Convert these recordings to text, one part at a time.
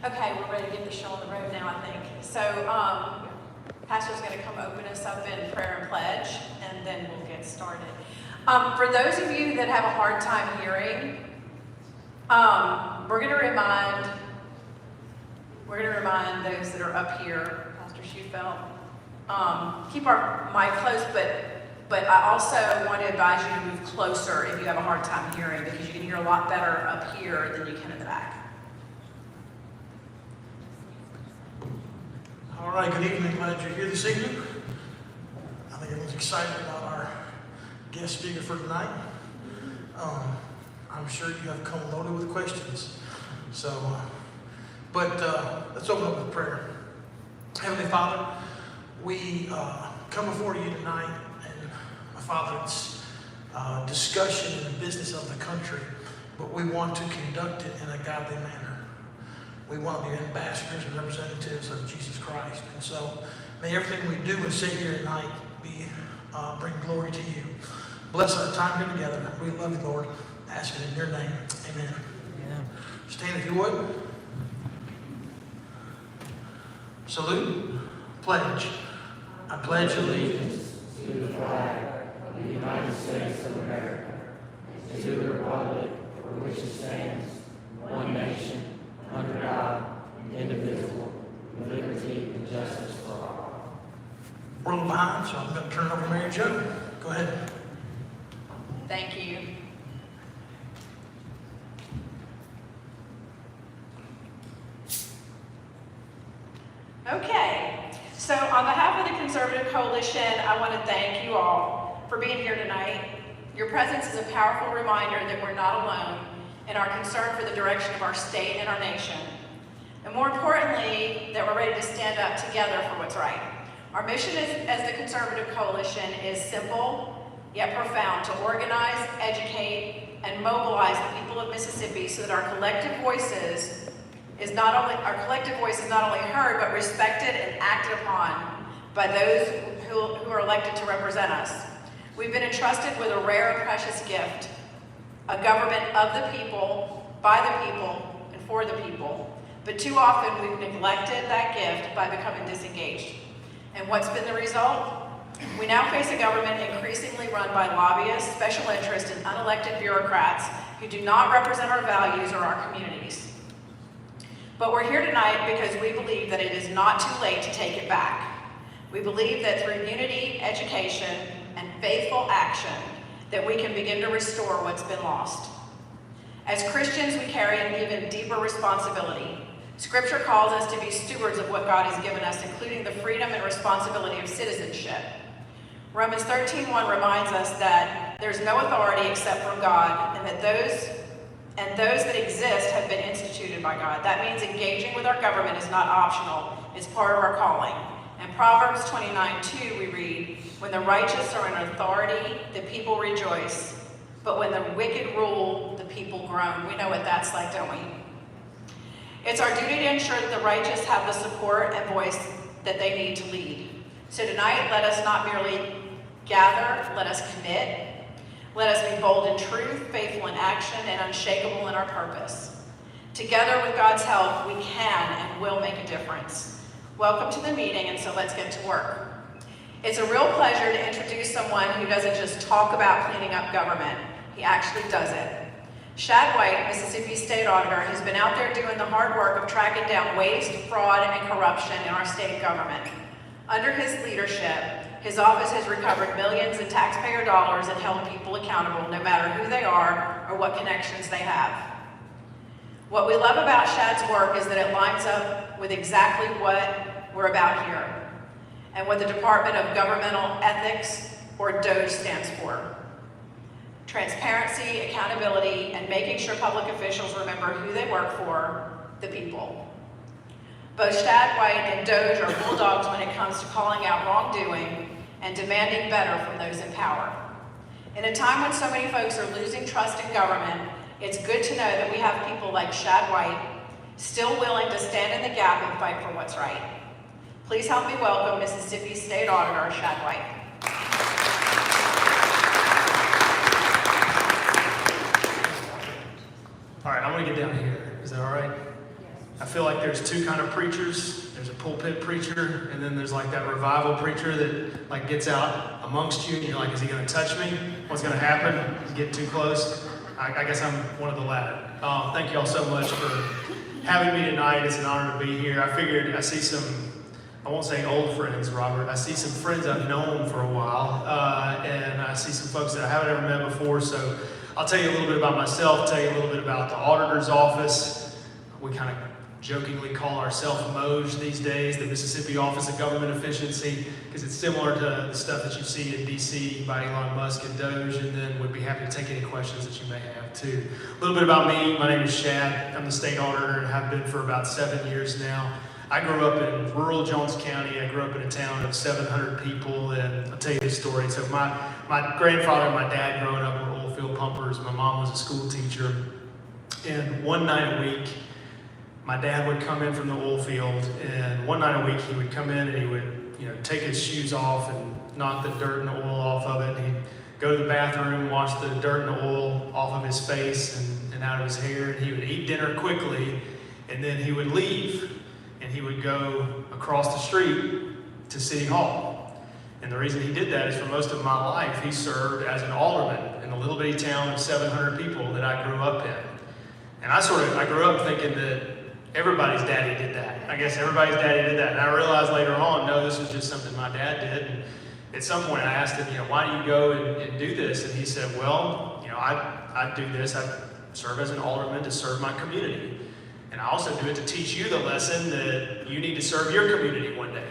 Okay, we're ready to get the show on the road now, I think. So, Pastor's going to come open us up in prayer and pledge, and then we'll get started. For those of you that have a hard time hearing, we're going to remind those that are up here, Pastor Schufelt, keep our mic close, but I also want to advise you to move closer if you have a hard time hearing, because you can hear a lot better up here than you can in the back. All right, good evening. Glad you're here this evening. I think everyone's excited about our guest speaker for tonight. I'm sure you have come loaded with questions. So, let's open up with prayer. Heavenly Father, we come before you tonight, and Father, it's discussion in the business of the country, but we want to conduct it in a godly manner. We want to be ambassadors and representatives of Jesus Christ. And so may everything we do and say here tonight bring glory to you. Bless our time here together. We love you, Lord. Ask it in your name. Amen. Yeah. Stand if you would. Salute. Pledge. I pledge allegiance to the flag of the United States of America, and to the republic for which it stands, one nation, under God, indivisible, with liberty and justice for all. We're a little behind, so I'm going to turn it over to Mary Jo. Go ahead. Thank you. Okay, so on behalf of the Conservative Coalition, I want to thank you all for being here tonight. Your presence is a powerful reminder that we're not alone in our concern for the direction of our state and our nation. And more importantly, that we're ready to stand up together for what's right. Our mission as the Conservative Coalition is simple, yet profound: to organize, educate, and mobilize the people of Mississippi so that our collective voice is not only heard, but respected and acted upon by those who are elected to represent us. We've been entrusted with a rare and precious gift: a government of the people, by the people, and for the people. But too often we've neglected that gift by becoming disengaged. And what's been the result? We now face a government increasingly run by lobbyists, special interests, and unelected bureaucrats who do not represent our values or our communities. But we're here tonight because we believe that it is not too late to take it back. We believe that through unity, education, and faithful action, that we can begin to restore what's been lost. As Christians, we carry an even deeper responsibility. Scripture calls us to be stewards of what God has given us, including the freedom and responsibility of citizenship. Romans 13:1 reminds us that there's no authority except from God, and that those that exist have been instituted by God. That means engaging with our government is not optional, it's part of our calling. In Proverbs 29:2 we read, "When the righteous are in authority, the people rejoice. But when the wicked rule, the people groan." We know what that's like, don't we? It's our duty to ensure that the righteous have the support and voice that they need to lead. So tonight, let us not merely gather, let us commit. Let us be bold in truth, faithful in action, and unshakable in our purpose. Together, with God's help, we can and will make a difference. Welcome to the meeting, and so let's get to work. It's a real pleasure to introduce someone who doesn't just talk about cleaning up government, he actually does it. Shad White, Mississippi State Auditor, has been out there doing the hard work of tracking down waste, fraud, and corruption in our state government. Under his leadership, his office has recovered millions in taxpayer dollars and held people accountable, no matter who they are or what connections they have. What we love about Shad's work is that it lines up with exactly what we're about here, and what the Department of Governmental Ethics, or DOGE, stands for. Transparency, accountability, and making sure public officials remember who they work for, the people. Both Shad White and DOGE are bulldogs when it comes to calling out wrongdoing and demanding better from those in power. In a time when so many folks are losing trust in government, it's good to know that we have people like Shad White still willing to stand in the gap and fight for what's right. Please help me welcome Mississippi State Auditor Shad White. All right, I want to get down here. Is that all right? I feel like there's two kind of preachers. There's a pulpit preacher, and then there's like that revival preacher that like gets out amongst you, and you're like, is he going to touch me? What's going to happen? He's getting too close. I guess I'm one of the latter. Thank you all so much for having me tonight. It's an honor to be here. I figured I see some, I won't say old friends, Robert. I see some friends I've known for a while, and I see some folks that I haven't ever met before. So I'll tell you a little bit about myself, tell you a little bit about the auditor's office. We kind of jokingly call ourselves MOJ these days, the Mississippi Office of Government Efficiency, because it's similar to the stuff that you see in DC by Elon Musk and Doge, and then would be happy to take any questions that you may have too. A little bit about me. My name is Shad. I'm the state auditor and have been for about 7 years now. I grew up in rural Jones County. I grew up in a town of 700 people, and I'll tell you this story. So my grandfather and my dad growing up were oil field pumpers. My mom was a school teacher, and one night a week, my dad would come in from the oil field, and one night a week he would come in and he would, take his shoes off and knock the dirt and the oil off of it. And he'd go to the bathroom, wash the dirt and the oil off of his face and out of his hair, and he would eat dinner quickly, and then he would leave, and he would go across the street to City Hall. And the reason he did that is for most of my life, he served as an alderman in a little bitty town of 700 people that I grew up in. And I grew up thinking that everybody's daddy did that. I guess everybody's daddy did that. And I realized later on, no, this was just something my dad did. And at some point I asked him, why do you go and do this? And he said, well, I do this. I serve as an alderman to serve my community. And I also do it to teach you the lesson that you need to serve your community one day.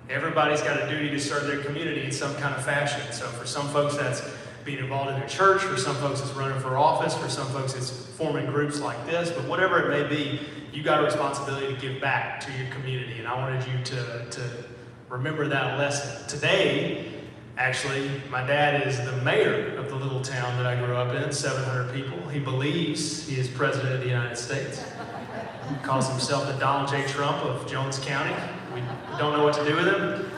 Everybody's got a duty to serve their community in some kind of fashion. So for some folks, that's being involved in their church. For some folks, it's running for office. For some folks, it's forming groups like this. But whatever it may be, you got a responsibility to give back to your community. And I wanted you to remember that lesson. Today, actually, my dad is the mayor of the little town that I grew up in, 700 people. He believes he is president of the United States. He calls himself the Donald J. Trump of Jones County. We don't know what to do with him.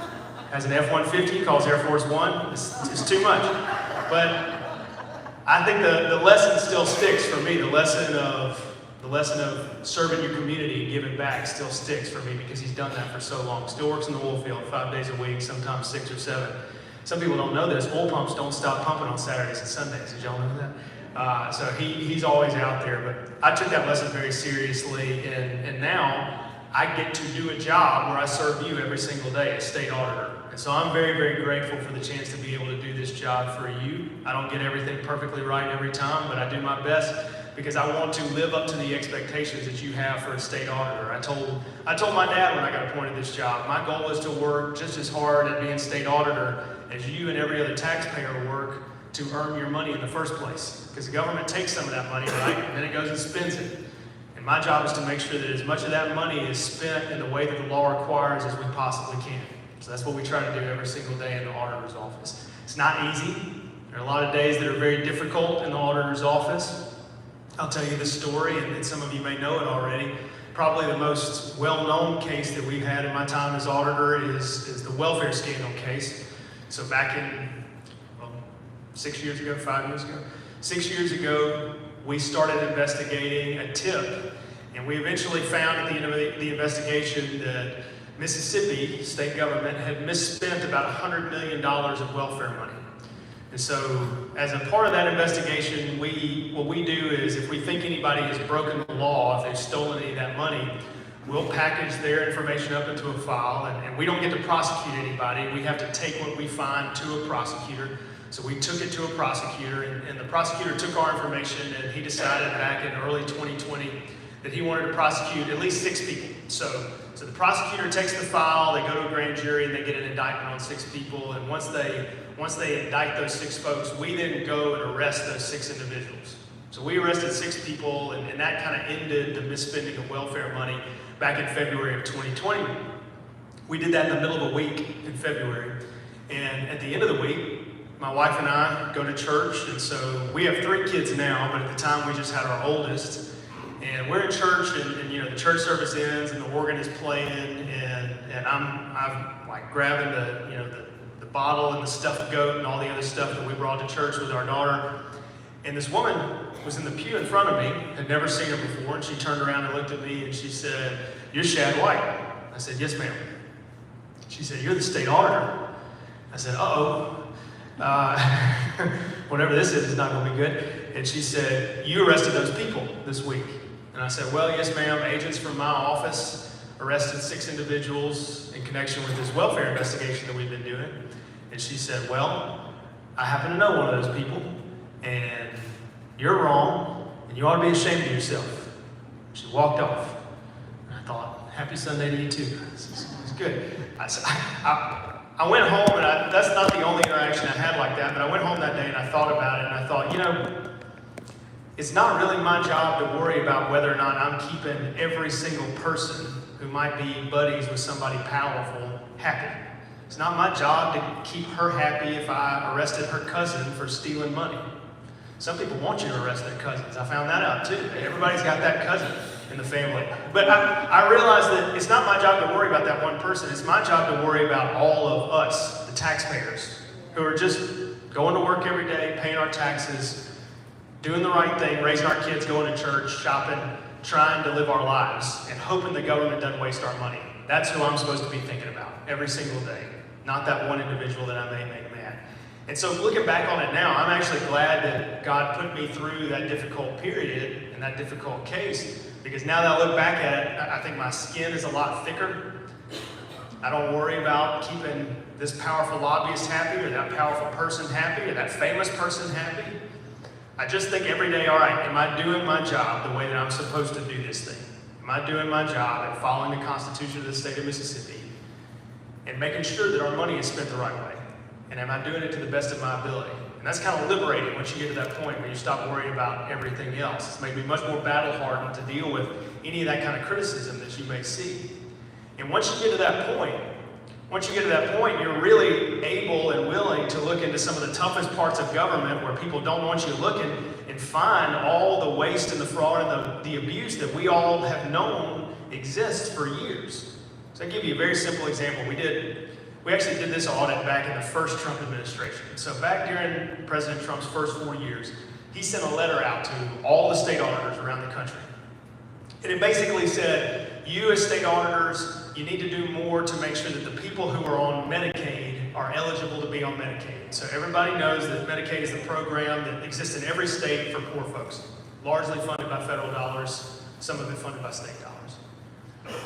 Has an F-150, calls Air Force One. It's too much. But I think the lesson still sticks for me. The lesson of serving your community and giving back still sticks for me because he's done that for so long. Still works in the oil field 5 days a week, sometimes 6 or 7. Some people don't know this. Oil pumps don't stop pumping on Saturdays and Sundays. Did y'all know that? So he's always out there. But I took that lesson very seriously, and now I get to do a job where I serve you every single day as state auditor. And so I'm very, very grateful for the chance to be able to do this job for you. I don't get everything perfectly right every time, but I do my best because I want to live up to the expectations that you have for a state auditor. I told my dad when I got appointed this job, my goal is to work just as hard at being state auditor as you and every other taxpayer work to earn your money in the first place. Because the government takes some of that money, right? And then it goes and spends it. And my job is to make sure that as much of that money is spent in the way that the law requires as we possibly can. So that's what we try to do every single day in the auditor's office. It's not easy. There are a lot of days that are very difficult in the auditor's office. I'll tell you the story, and some of you may know it already. Probably the most well-known case that we've had in my time as auditor is the welfare scandal case. So back in, 6 years ago, 5 years ago, 6 years ago, we started investigating a tip, and we eventually found at the end of the investigation that Mississippi state government had misspent about $100 million of welfare money. And so, as a part of that investigation, what we do is if we think anybody has broken the law, if they've stolen any of that money, we'll package their information up into a file, and we don't get to prosecute anybody. We have to take what we find to a prosecutor. So we took it to a prosecutor, and the prosecutor took our information, and he decided back in early 2020 that he wanted to prosecute at least 6 people. So the prosecutor takes the file, they go to a grand jury, and they get an indictment on 6 people, and once they indict those 6 folks, we then go and arrest those 6 individuals. So we arrested 6 people, and that kind of ended the misspending of welfare money back in February of 2020. We did that in the middle of a week in February, and at the end of the week, my wife and I go to church, and so we have 3 kids now, but at the time we just had our oldest. And we're in church, and the church service ends, and the organ is playing, and I'm like grabbing the bottle and the stuffed goat and all the other stuff that we brought to church with our daughter. And this woman was in the pew in front of me, had never seen her before, and she turned around and looked at me and she said, "You're Shad White." I said, "Yes, ma'am." She said, "You're the state auditor." I said, "Uh-oh. Whatever this is not going to be good." And she said, "You arrested those people this week." And I said, "Well, yes, ma'am. Agents from my office arrested 6 individuals in connection with this welfare investigation that we've been doing." And she said, "Well, I happen to know one of those people, and you're wrong, and you ought to be ashamed of yourself." She walked off. And I thought, happy Sunday to you too. It's good. I went home, and that's not the only interaction I had like that, but I went home that day and I thought about it, and I thought, it's not really my job to worry about whether or not I'm keeping every single person who might be buddies with somebody powerful happy. It's not my job to keep her happy if I arrested her cousin for stealing money. Some people want you to arrest their cousins. I found that out too. Everybody's got that cousin in the family. But I realized that it's not my job to worry about that one person. It's my job to worry about all of us, the taxpayers, who are just going to work every day, paying our taxes, doing the right thing, raising our kids, going to church, shopping, trying to live our lives, and hoping the government doesn't waste our money. That's who I'm supposed to be thinking about every single day, not that one individual that I may make mad. And so looking back on it now, I'm actually glad that God put me through that difficult period and that difficult case, because now that I look back at it, I think my skin is a lot thicker. I don't worry about keeping this powerful lobbyist happy, or that powerful person happy, or that famous person happy. I just think every day, all right, am I doing my job the way that I'm supposed to do this thing? Am I doing my job at following the Constitution of the state of Mississippi and making sure that our money is spent the right way? And am I doing it to the best of my ability? And that's kind of liberating once you get to that point where you stop worrying about everything else. It's made me much more battle-hardened to deal with any of that kind of criticism that you may see. And once you get to that point, you're really able and willing to look into some of the toughest parts of government where people don't want you looking, and find all the waste and the fraud and the abuse that we all have known exists for years. So I'll give you a very simple example. We actually did this audit back in the first Trump administration. So back during President Trump's first 4 years, he sent a letter out to all the state auditors around the country. And it basically said, you as state auditors, you need to do more to make sure that the people who are on Medicaid are eligible to be on Medicaid. So everybody knows that Medicaid is the program that exists in every state for poor folks, largely funded by federal dollars, some of it funded by state dollars.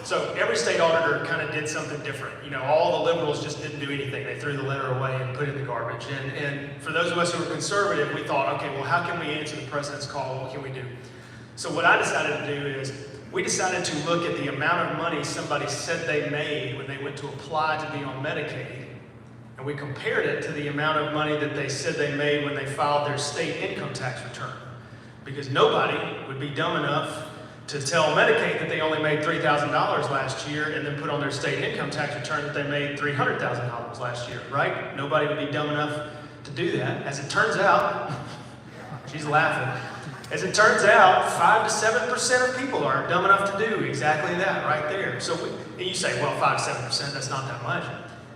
So every state auditor kind of did something different. All the liberals just didn't do anything. They threw the letter away and put it in the garbage. And for those of us who were conservative, we thought, okay, well, how can we answer the president's call? What can we do? So what I decided to do is, we decided to look at the amount of money somebody said they made when they went to apply to be on Medicaid, and we compared it to the amount of money that they said they made when they filed their state income tax return. Because nobody would be dumb enough to tell Medicaid that they only made $3,000 last year and then put on their state income tax return that they made $300,000 last year, right? Nobody would be dumb enough to do that. As it turns out, she's laughing. As it turns out, 5 to 7% of people are dumb enough to do exactly that right there. So and you say, well, 5 to 7%, that's not that much.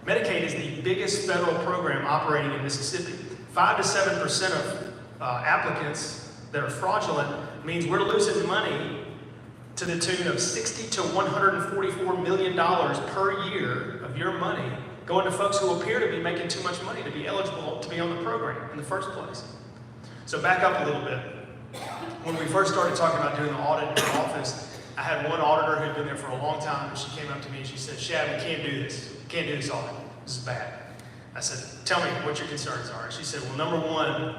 Medicaid is the biggest federal program operating in Mississippi. 5 to 7% of applicants that are fraudulent means we're losing money to the tune of $60 to $144 million per year of your money going to folks who appear to be making too much money to be eligible to be on the program in the first place. So back up a little bit. When we first started talking about doing the audit in the office, I had one auditor who'd been there for a long time, and she came up to me and she said, "Shad, we can't do this. We can't do this audit. This is bad." I said, "Tell me what your concerns are." And she said, "Well, number one,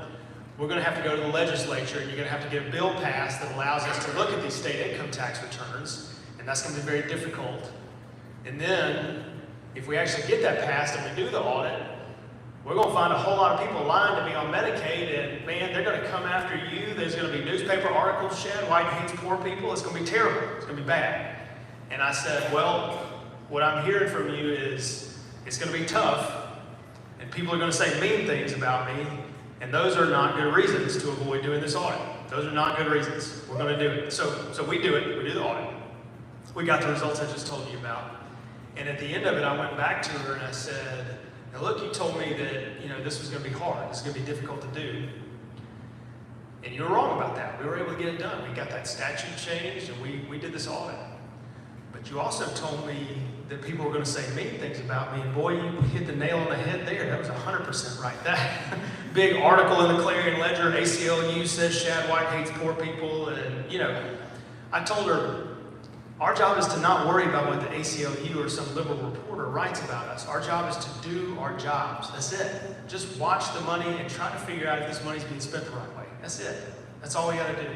we're going to have to go to the legislature, and you're going to have to get a bill passed that allows us to look at these state income tax returns, and that's going to be very difficult. And then, if we actually get that passed and we do the audit, we're going to find a whole lot of people lying to be on Medicaid, and man, they're going to come after you. There's going to be newspaper articles, Shad White hates poor people. It's going to be terrible. It's going to be bad." And I said, "Well, what I'm hearing from you is it's going to be tough, and people are going to say mean things about me, and those are not good reasons to avoid doing this audit. Those are not good reasons. We're going to do it." So we do it. We do the audit. We got the results I just told you about. And at the end of it, I went back to her and I said, "Now look, you told me that this was going to be hard. This is going to be difficult to do. And you were wrong about that. We were able to get it done. We got that statute changed, and we did this audit. But you also told me that people were going to say mean things about me, and boy, you hit the nail on the head there. That was 100% right. That big article in the Clarion Ledger, ACLU says Shad White hates poor people, and I told her, our job is to not worry about what the ACLU or some liberal reporter writes about us. Our job is to do our jobs. That's it. Just watch the money and try to figure out if this money's being spent the right way. That's it. That's all we got to do.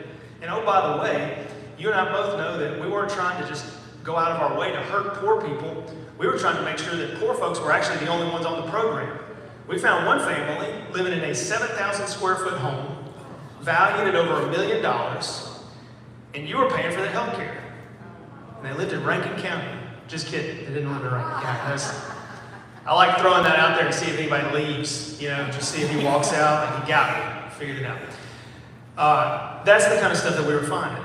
And oh, by the way, you and I both know that we weren't trying to just go out of our way to hurt poor people. We were trying to make sure that poor folks were actually the only ones on the program. We found one family living in a 7,000 square foot home, valued at over $1 million, and you were paying for their health care. And they lived in Rankin County. Just kidding. They didn't live in Rankin County. I like throwing that out there to see if anybody leaves, just see if he walks out and he got it, figured it out. That's the kind of stuff that we were finding.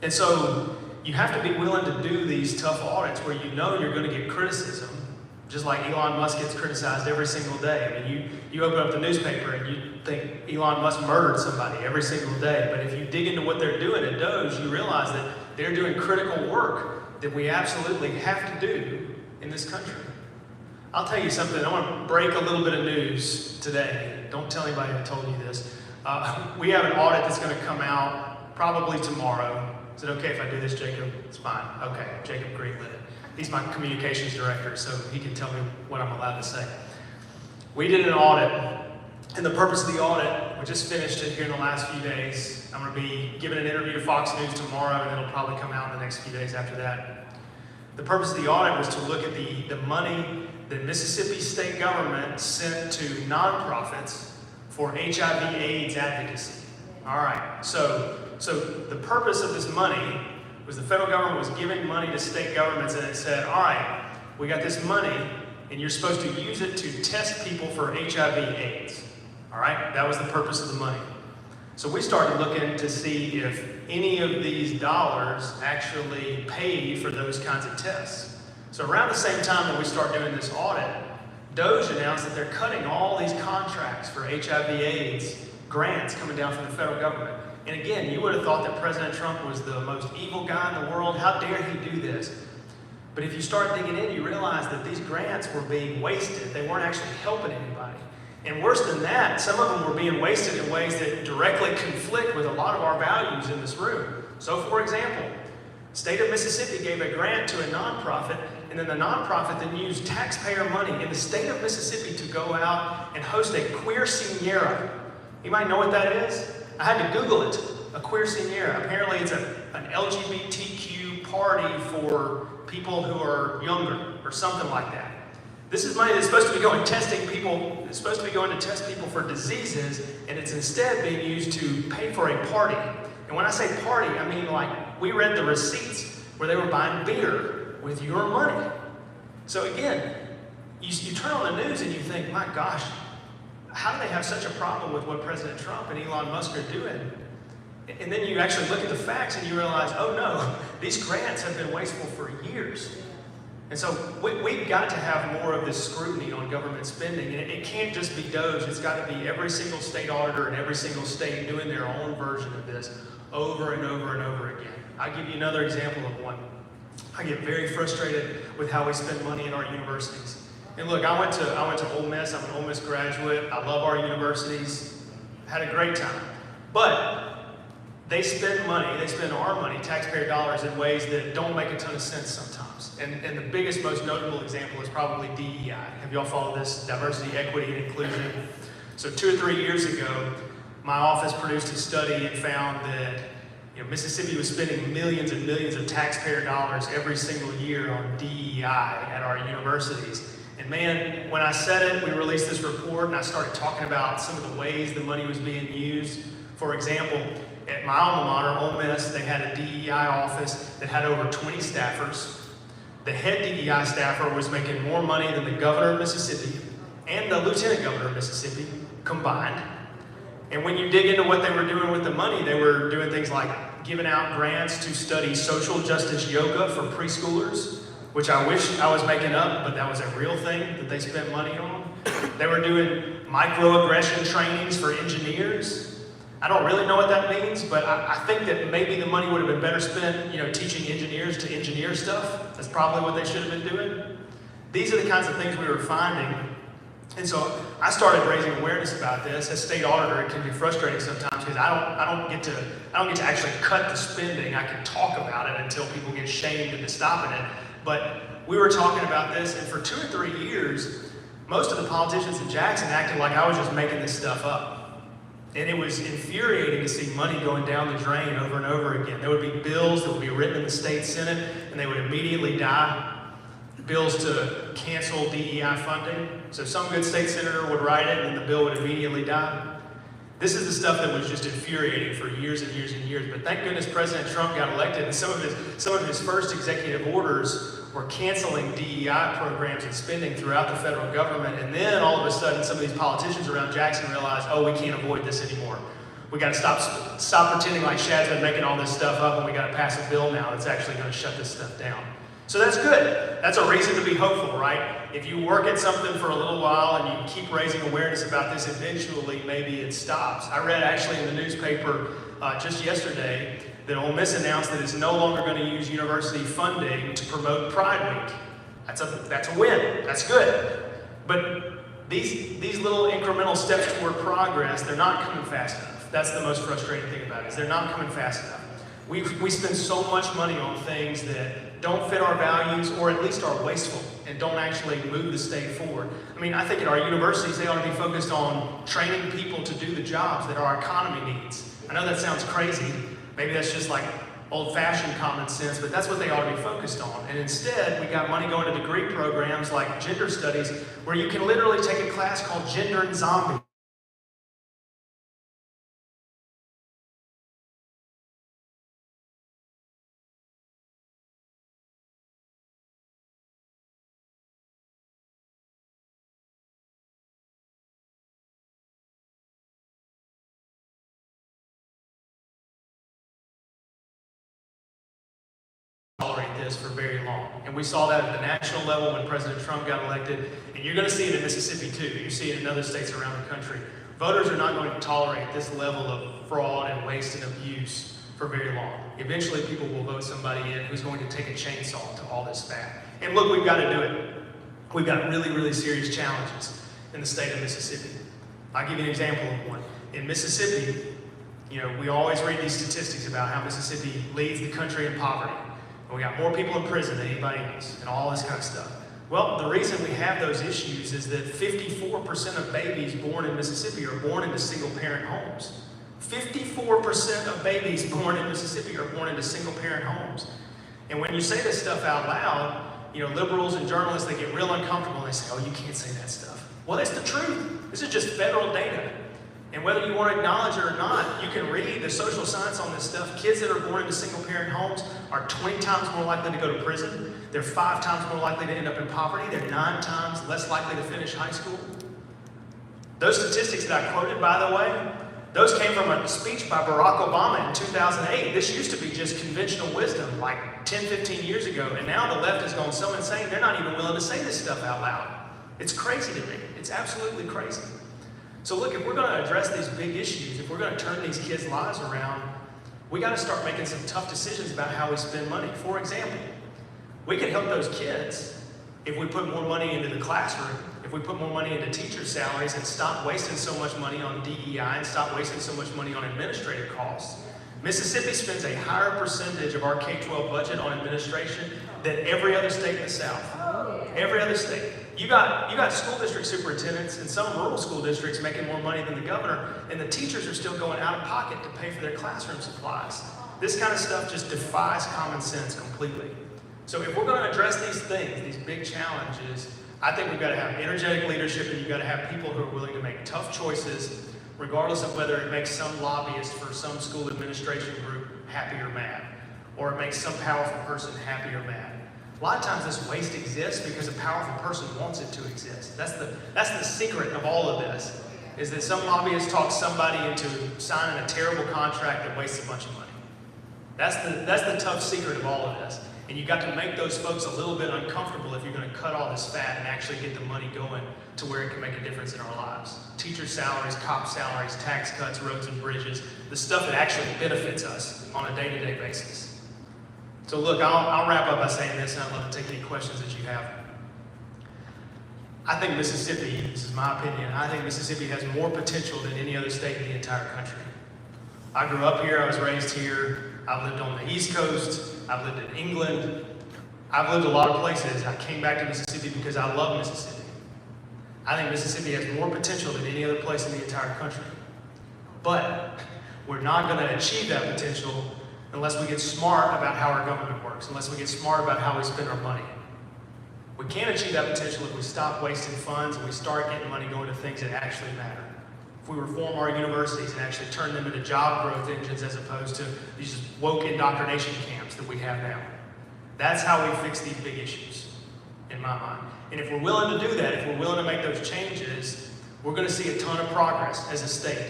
And so you have to be willing to do these tough audits where you know you're going to get criticism, just like Elon Musk gets criticized every single day. I mean, you open up the newspaper and you think Elon Musk murdered somebody every single day. But if you dig into what they're doing at Doge, you realize that they're doing critical work that we absolutely have to do in this country. I'll tell you something. I want to break a little bit of news today. Don't tell anybody I told you this. We have an audit that's going to come out probably tomorrow. Is it okay if I do this, Jacob? It's fine. Okay, Jacob greenlit it. He's my communications director, so he can tell me what I'm allowed to say. We did an audit, and the purpose of the audit, we just finished it here in the last few days. I'm going to be giving an interview to Fox News tomorrow, and it'll probably come out in the next few days after that. The purpose of the audit was to look at the money that Mississippi state government sent to nonprofits for HIV/AIDS advocacy. All right, so the purpose of this money was the federal government was giving money to state governments, and it said, all right, we got this money, and you're supposed to use it to test people for HIV/AIDS. All right, that was the purpose of the money. So we started looking to see if any of these dollars actually paid for those kinds of tests. So around the same time that we start doing this audit, Doge announced that they're cutting all these contracts for HIV/AIDS grants coming down from the federal government. And again, you would have thought that President Trump was the most evil guy in the world. How dare he do this? But if you start digging in, you realize that these grants were being wasted. They weren't actually helping anybody. And worse than that, some of them were being wasted in ways that directly conflict with a lot of our values in this room. So for example, the state of Mississippi gave a grant to a nonprofit, and then the nonprofit then used taxpayer money in the state of Mississippi to go out and host a queer quinceañera. You might know what that is? I had to Google it, a queer quinceañera. Apparently it's an LGBTQ party for people who are younger or something like that. This is money that's supposed to be going testing people, it's supposed to be going to test people for diseases, and it's instead being used to pay for a party. And when I say party, I mean like we read the receipts where they were buying beer with your money. So again, you turn on the news and you think, my gosh, how do they have such a problem with what President Trump and Elon Musk are doing? And then you actually look at the facts and you realize, oh no, these grants have been wasteful for years. And so we've got to have more of this scrutiny on government spending. And it can't just be Doge. It's got to be every single state auditor in every single state doing their own version of this over and over and over again. I'll give you another example of one. I get very frustrated with how we spend money in our universities. And look, I went to Ole Miss. I'm an Ole Miss graduate. I love our universities. Had a great time. But they spend our money, taxpayer dollars, in ways that don't make a ton of sense sometimes. And the biggest, most notable example is probably DEI. Have y'all followed this? Diversity, equity, and inclusion. So 2 or 3 years ago, my office produced a study and found that Mississippi was spending millions and millions of taxpayer dollars every single year on DEI at our universities. And man, when I said it, we released this report and I started talking about some of the ways the money was being used. For example, at my alma mater, Ole Miss, they had a DEI office that had over 20 staffers. The head DEI staffer was making more money than the governor of Mississippi and the lieutenant governor of Mississippi combined. And when you dig into what they were doing with the money, they were doing things like giving out grants to study social justice yoga for preschoolers, which I wish I was making up, but that was a real thing that they spent money on. They were doing microaggression trainings for engineers. I don't really know what that means, but I think that maybe the money would have been better spent, teaching engineers to engineer stuff. That's probably what they should have been doing. These are the kinds of things we were finding. And so I started raising awareness about this. As state auditor, it can be frustrating sometimes because I don't get to actually cut the spending. I can talk about it until people get shamed into stopping it. But we were talking about this, and for 2 or 3 years, most of the politicians in Jackson acted like I was just making this stuff up. And it was infuriating to see money going down the drain over and over again. There would be bills that would be written in the state Senate, and they would immediately die. Bills to cancel DEI funding. So some good state senator would write it, and the bill would immediately die. This is the stuff that was just infuriating for years and years and years. But thank goodness President Trump got elected, and some of his first executive orders were canceling DEI programs and spending throughout the federal government. And then all of a sudden, some of these politicians around Jackson realized, oh, we can't avoid this anymore. We got to stop pretending like Shad's been making all this stuff up, and we got to pass a bill now that's actually going to shut this stuff down. So that's good. That's a reason to be hopeful, right? If you work at something for a little while and you keep raising awareness about this, eventually maybe it stops. I read actually in the newspaper just yesterday that Ole Miss announced that it's no longer going to use university funding to promote Pride Week. That's a win. That's good. But these little incremental steps toward progress, they're not coming fast enough. That's the most frustrating thing about it, is they're not coming fast enough. We spend so much money on things that don't fit our values, or at least are wasteful and don't actually move the state forward. I mean, I think at our universities, they ought to be focused on training people to do the jobs that our economy needs. I know that sounds crazy. Maybe that's just like old-fashioned common sense, but that's what they ought to be focused on. And instead, we got money going to degree programs like gender studies, where you can literally take a class called Gender and Zombie. Tolerate this for very long. And we saw that at the national level when President Trump got elected, and you're going to see it in Mississippi too. You see it in other states around the country. Voters are not going to tolerate this level of fraud and waste and abuse for very long. Eventually people will vote somebody in who's going to take a chainsaw to all this fat. And look, we've got to do it. We've got really, really serious challenges in the state of Mississippi. I'll give you an example of one. In Mississippi, we always read these statistics about how Mississippi leads the country in poverty. And we got more people in prison than anybody else, and all this kind of stuff. Well, the reason we have those issues is that 54% of babies born in Mississippi are born into single-parent homes. 54% of babies born in Mississippi are born into single-parent homes. And when you say this stuff out loud, liberals and journalists, they get real uncomfortable, and they say, oh, you can't say that stuff. Well, that's the truth. This is just federal data. And whether you want to acknowledge it or not, you can read the social science on this stuff. Kids that are born into single-parent homes are 20 times more likely to go to prison. They're 5 times more likely to end up in poverty. They're 9 times less likely to finish high school. Those statistics that I quoted, by the way, those came from a speech by Barack Obama in 2008. This used to be just conventional wisdom like 10, 15 years ago. And now the left has gone so insane, they're not even willing to say this stuff out loud. It's crazy to me. It's absolutely crazy. So look, if we're going to address these big issues, if we're going to turn these kids' lives around, we got to start making some tough decisions about how we spend money. For example, we can help those kids if we put more money into the classroom, if we put more money into teacher salaries and stop wasting so much money on DEI and stop wasting so much money on administrative costs. Mississippi spends a higher percentage of our K-12 budget on administration than every other state in the South. Every other state. You got school district superintendents in some rural school districts making more money than the governor, and the teachers are still going out of pocket to pay for their classroom supplies. This kind of stuff just defies common sense completely. So if we're going to address these things, these big challenges, I think we've got to have energetic leadership, and you've got to have people who are willing to make tough choices, regardless of whether it makes some lobbyist for some school administration group happy or mad, or it makes some powerful person happy or mad. A lot of times this waste exists because a powerful person wants it to exist. That's the secret of all of this, is that some lobbyist talks somebody into signing a terrible contract that wastes a bunch of money. That's the tough secret of all of this. And you got to make those folks a little bit uncomfortable if you're going to cut all this fat and actually get the money going to where it can make a difference in our lives. Teacher salaries, cop salaries, tax cuts, roads and bridges, the stuff that actually benefits us on a day-to-day basis. So look, I'll wrap up by saying this, and I'd love to take any questions that you have. I think Mississippi, this is my opinion, I think Mississippi has more potential than any other state in the entire country. I grew up here, I was raised here, I've lived on the East Coast, I've lived in England, I've lived a lot of places. I came back to Mississippi because I love Mississippi. I think Mississippi has more potential than any other place in the entire country. But we're not going to achieve that potential unless we get smart about how our government works, unless we get smart about how we spend our money. We can't achieve that potential if we stop wasting funds and we start getting money going to things that actually matter. If we reform our universities and actually turn them into job growth engines as opposed to these woke indoctrination camps that we have now. That's how we fix these big issues, in my mind. And if we're willing to do that, if we're willing to make those changes, we're going to see a ton of progress as a state.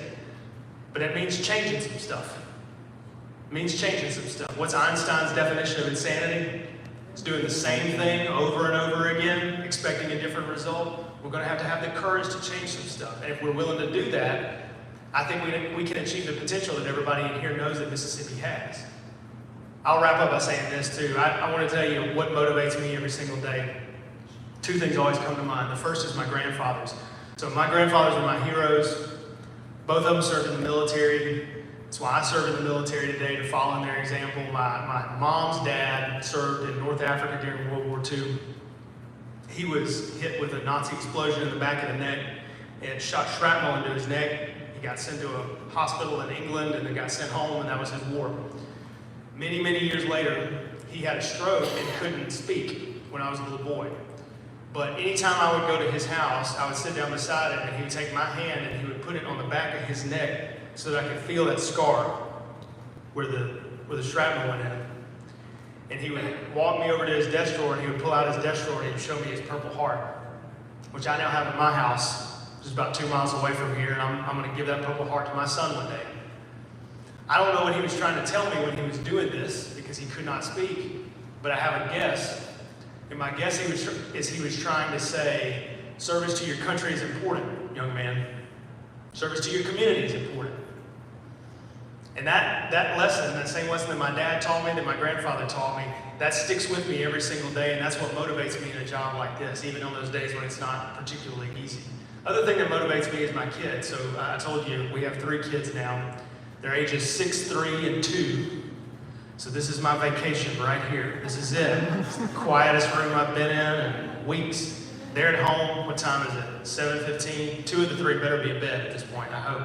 But it means changing some stuff. It means changing some stuff. What's Einstein's definition of insanity? It's doing the same thing over and over again, expecting a different result. We're going to have the courage to change some stuff. And if we're willing to do that, I think we can achieve the potential that everybody in here knows that Mississippi has. I'll wrap up by saying this too. I want to tell you what motivates me every single day. Two things always come to mind. The first is my grandfathers. So my grandfathers were my heroes. Both of them served in the military. That's why I serve in the military today, to follow in their example. My mom's dad served in North Africa during World War II. He was hit with a Nazi explosion in the back of the neck and shot shrapnel into his neck. He got sent to a hospital in England and then got sent home, and that was his war. Many, many years later, he had a stroke and couldn't speak when I was a little boy. But anytime I would go to his house, I would sit down beside him and he would take my hand and he would put it on the back of his neck so that I could feel that scar where the shrapnel went in. And he would walk me over to his desk drawer and he would pull out his desk drawer and he would show me his Purple Heart, which I now have in my house, just about 2 miles away from here, and I'm going to give that Purple Heart to my son one day. I don't know what he was trying to tell me when he was doing this because he could not speak, but I have a guess. And my guess is he was trying to say, service to your country is important, young man. Service to your community is important. And that lesson, that same lesson that my dad taught me, that my grandfather taught me, that sticks with me every single day, and that's what motivates me in a job like this, even on those days when it's not particularly easy. Other thing that motivates me is my kids. So I told you, we have 3 kids now. Their ages 6, 3, and 2. So this is my vacation right here. This is it. It's the quietest room I've been in weeks. They're at home. What time is it? 7:15. 2 of the 3 better be in bed at this point, I hope.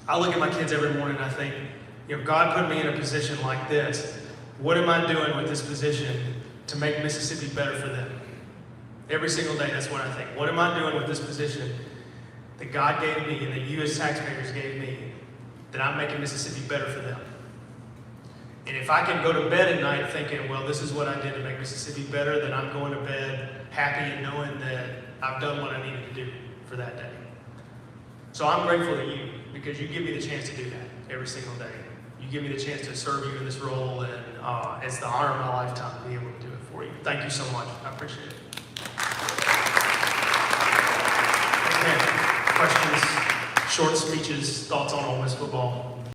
I look at my kids every morning and I think, God put me in a position like this. What am I doing with this position to make Mississippi better for them? Every single day, that's what I think. What am I doing with this position that God gave me and that you as taxpayers gave me, that I'm making Mississippi better for them? And if I can go to bed at night thinking, well, this is what I did to make Mississippi better, then I'm going to bed happy and knowing that I've done what I needed to do for that day. So I'm grateful to you because you give me the chance to do that every single day. You give me the chance to serve you in this role, and it's the honor of my lifetime to be able to do it for you. Thank you so much. I appreciate it. Okay. Questions, short speeches, thoughts on Ole Miss football?